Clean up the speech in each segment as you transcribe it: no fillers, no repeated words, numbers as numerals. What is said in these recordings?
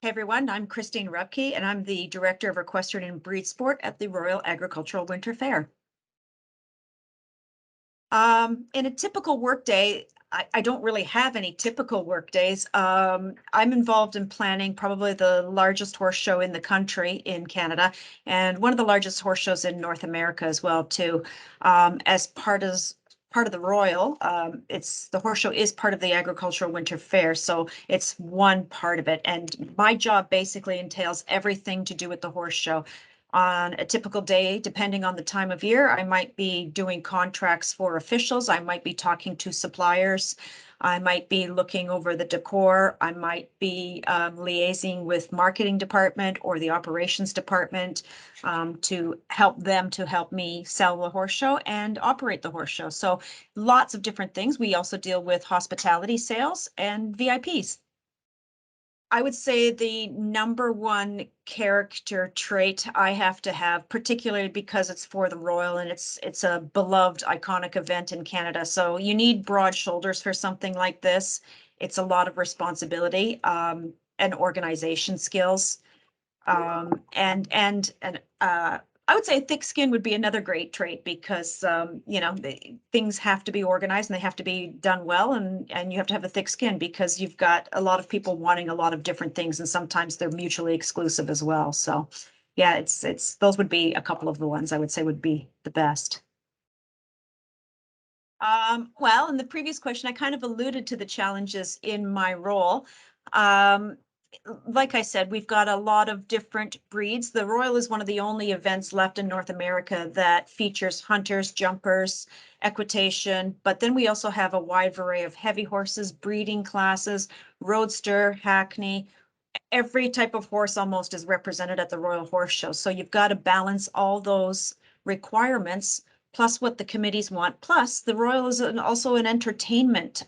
Hey everyone, I'm Christine Reupke and I'm the Director of Equestrian and Breed Sport at the Royal Agricultural Winter Fair. In a typical workday, I don't really have any typical work days. I'm involved in planning probably the largest horse show in the country in Canada and one of the largest horse shows in North America as well too. As part of the Royal, the horse show is part of the Agricultural Winter Fair, so it's one part of it. And my job basically entails everything to do with the horse show. On a typical day, depending on the time of year, I might be doing contracts for officials. I might be talking to suppliers. I might be looking over the decor. I might be liaising with marketing department or the operations department to help me sell the horse show and operate the horse show. So lots of different things. We also deal with hospitality sales and VIPs. I would say the number one character trait I have to have, particularly because it's for the Royal and it's a beloved, iconic event in Canada. So you need broad shoulders for something like this. It's a lot of responsibility, and organization skills. And I would say thick skin would be another great trait because things have to be organized and they have to be done well, and you have to have a thick skin because you've got a lot of people wanting a lot of different things, and sometimes they're mutually exclusive as well. So yeah, it's those would be a couple of the ones I would say would be the best. Well, in the previous question, I kind of alluded to the challenges in my role. Um, like I said, we've got a lot of different breeds. The Royal is one of the only events left in North America that features hunters, jumpers, equitation, but then we also have a wide array of heavy horses, breeding classes, roadster, hackney. Every type of horse almost is represented at the Royal Horse Show. So you've got to balance all those requirements plus what the committees want. Plus, the Royal is also an entertainment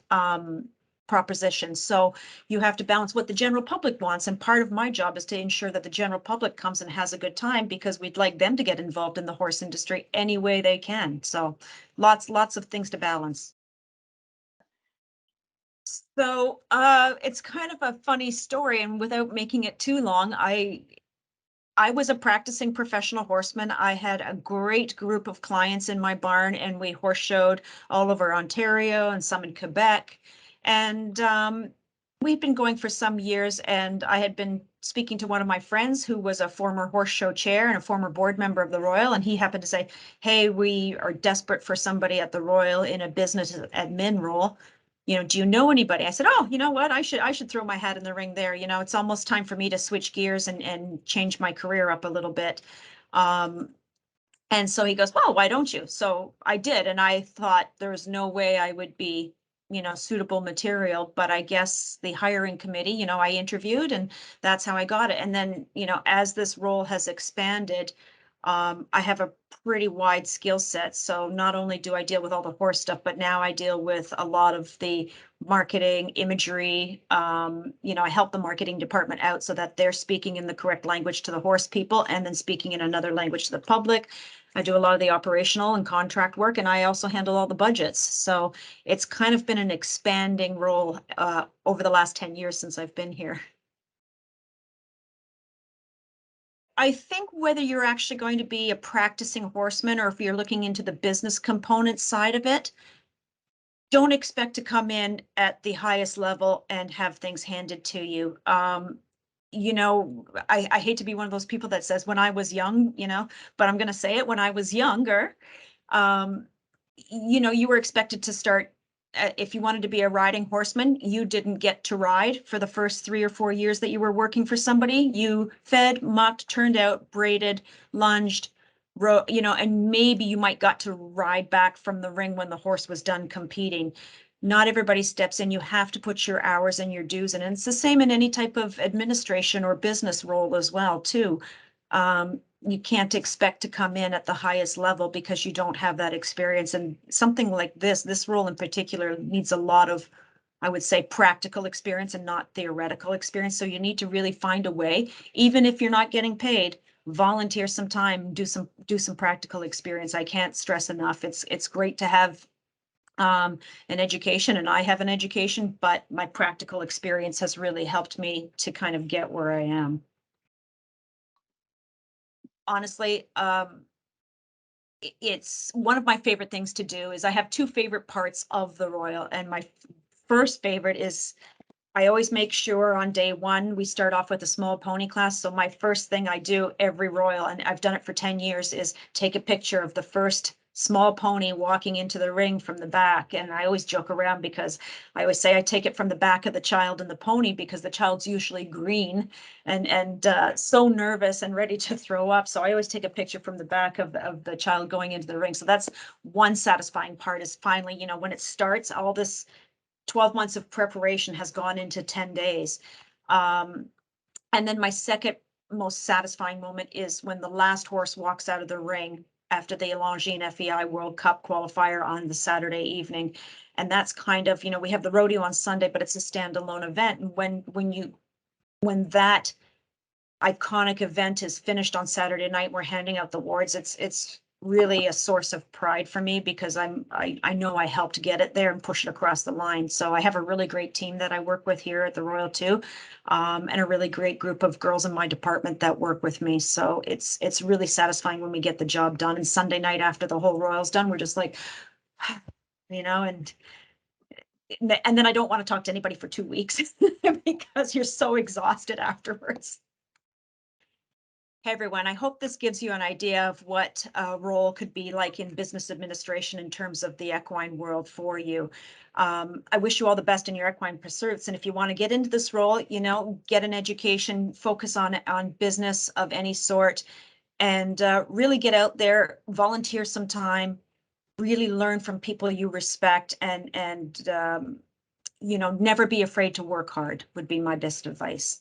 proposition. So you have to balance what the general public wants. And part of my job is to ensure that the general public comes and has a good time because we'd like them to get involved in the horse industry any way they can. So lots of things to balance. So it's kind of a funny story, and without making it too long, I was a practicing professional horseman. I had a great group of clients in my barn, and we horse showed all over Ontario and some in Quebec. And we'd been going for some years, and I had been speaking to one of my friends who was a former horse show chair and a former board member of the Royal, and he happened to say, "Hey, we are desperate for somebody at the Royal in a business admin role. Do you know anybody?" I said, "Oh, you know what? I should throw my hat in the ring there. It's almost time for me to switch gears and change my career up a little bit." Um, and so he goes, "Well, why don't you?" So I did, and I thought there was no way I would be, suitable material, but I guess the hiring committee, I interviewed and that's how I got it. And then, as this role has expanded, I have a pretty wide skill set. So not only do I deal with all the horse stuff, but now I deal with a lot of the marketing, imagery. I help the marketing department out so that they're speaking in the correct language to the horse people and then speaking in another language to the public. I do a lot of the operational and contract work, and I also handle all the budgets. So it's kind of been an expanding role over the last 10 years since I've been here. I think whether you're actually going to be a practicing horseman or if you're looking into the business component side of it, don't expect to come in at the highest level and have things handed to you. I hate to be one of those people that says when I was young, but I'm going to say it, when I was younger, um, you were expected to start. If you wanted to be a riding horseman, you didn't get to ride for the first 3 or 4 years that you were working for somebody. You fed, mucked, turned out, braided, lunged, and maybe you might got to ride back from the ring when the horse was done competing. Not everybody steps in. You have to put your hours and your dues in. And it's the same in any type of administration or business role as well, too. You can't expect to come in at the highest level because you don't have that experience. And something like this role in particular needs a lot of, I would say, practical experience and not theoretical experience. So you need to really find a way, even if you're not getting paid, volunteer some time, do some practical experience. I can't stress enough. It's great to have an education, and I have an education, but my practical experience has really helped me to kind of get where I am. Honestly, it's one of my favorite things to do is I have two favorite parts of the Royal, and my first favorite is I always make sure on day one, we start off with a small pony class. So my first thing I do every Royal, and I've done it for 10 years, is take a picture of the first small pony walking into the ring from the back. And I always joke around because I always say I take it from the back of the child and the pony because the child's usually green and so nervous and ready to throw up. So I always take a picture from the back of the child going into the ring. So that's one satisfying part is finally, when it starts, all this 12 months of preparation has gone into 10 days. Um, and then my second most satisfying moment is when the last horse walks out of the ring after the Longines FEI World Cup qualifier on the Saturday evening. And that's kind of, we have the rodeo on Sunday, but it's a standalone event. And when that iconic event is finished on Saturday night, we're handing out the awards. It's really a source of pride for me because I know I helped get it there and push it across the line. So I have a really great team that I work with here at the Royal too, and a really great group of girls in my department that work with me. So it's really satisfying when we get the job done. And Sunday night after the whole Royal's done, we're just like, and then I don't want to talk to anybody for 2 weeks because you're so exhausted afterwards. Hey everyone, I hope this gives you an idea of what a role could be like in business administration in terms of the equine world for you. I wish you all the best in your equine pursuits. And if you want to get into this role, get an education, focus on business of any sort, and really get out there, volunteer some time, really learn from people you respect, and never be afraid to work hard would be my best advice.